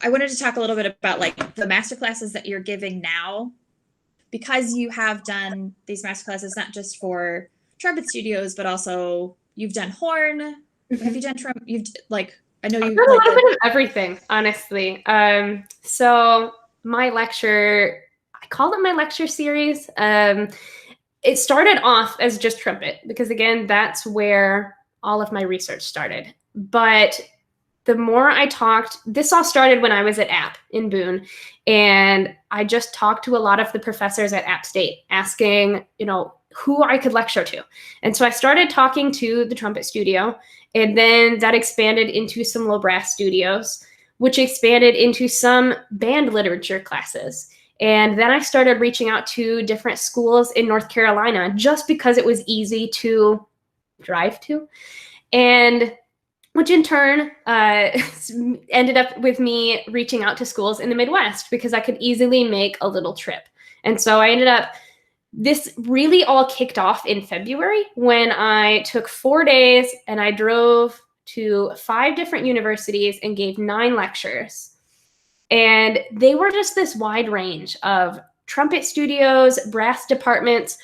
I wanted to talk a little bit about like the master classes that you're giving now, because you have done these master classes not just for trumpet studios, but also you've done horn. Have you done trump? You've like, I know I've you done a like little the. bit of everything, honestly. So my lecture, I called it my lecture series. It started off as just trumpet because, again, that's where all of my research started. But the more I talked, this all started when I was at App in Boone, and I just talked to a lot of the professors at App State, asking, who I could lecture to. And so I started talking to the trumpet studio, and then that expanded into some low brass studios, which expanded into some band literature classes. And then I started reaching out to different schools in North Carolina just because it was easy to drive to. And which in turn ended up with me reaching out to schools in the Midwest because I could easily make a little trip. And so I ended up, this really all kicked off in February when I took 4 days and I drove to 5 different universities and gave 9 lectures. And they were just this wide range of trumpet studios, brass departments,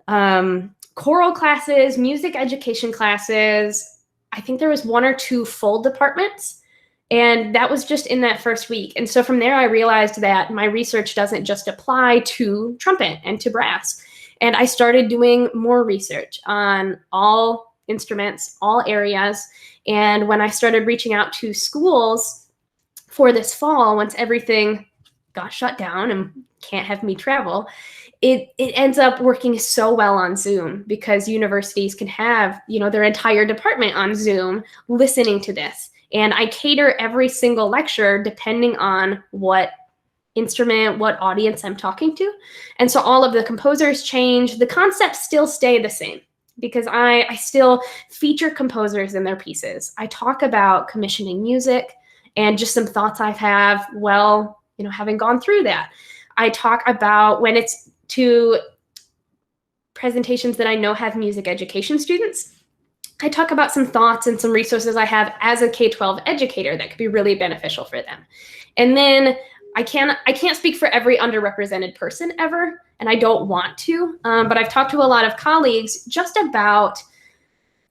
choral classes, music education classes. I think there was 1 or 2 full departments, and that was just in that first week. And so from there, I realized that my research doesn't just apply to trumpet and to brass. And I started doing more research on all instruments, all areas. And when I started reaching out to schools for this fall, once everything got shut down and can't have me travel, it ends up working so well on Zoom because universities can have, their entire department on Zoom listening to this. And I cater every single lecture depending on what instrument, what audience I'm talking to. And so all of the composers change. The concepts still stay the same because I still feature composers in their pieces. I talk about commissioning music and just some thoughts I have, having gone through that. I talk about when it's to presentations that I know have music education students. I talk about some thoughts and some resources I have as a K-12 educator that could be really beneficial for them. And then I can't speak for every underrepresented person ever, and I don't want to, but I've talked to a lot of colleagues just about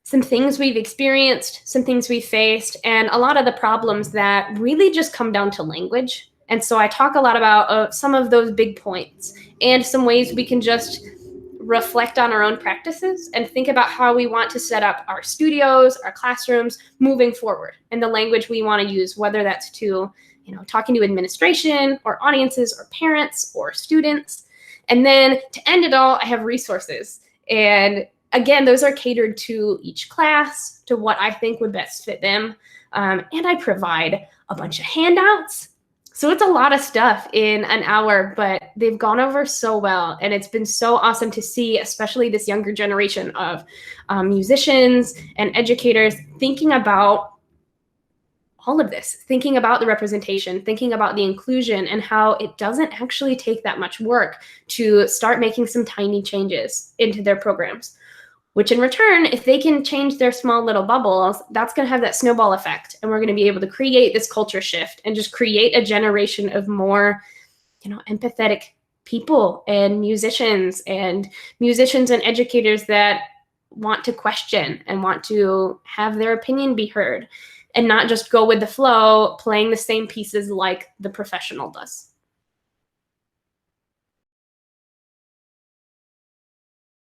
some things we've experienced, some things we've faced, and a lot of the problems that really just come down to language. And so I talk a lot about some of those big points and some ways we can just reflect on our own practices and think about how we want to set up our studios, our classrooms moving forward, and the language we want to use, whether that's to, talking to administration or audiences or parents or students. And then to end it all, I have resources. And again, those are catered to each class, to what I think would best fit them. And I provide a bunch of handouts. So it's a lot of stuff in an hour, but they've gone over so well. And it's been so awesome to see, especially this younger generation of musicians and educators thinking about all of this, thinking about the representation, thinking about the inclusion, and how it doesn't actually take that much work to start making some tiny changes into their programs. Which in return, if they can change their small little bubbles, that's going to have that snowball effect. And we're going to be able to create this culture shift and just create a generation of more, empathetic people and musicians and educators that want to question and want to have their opinion be heard and not just go with the flow, playing the same pieces like the professional does.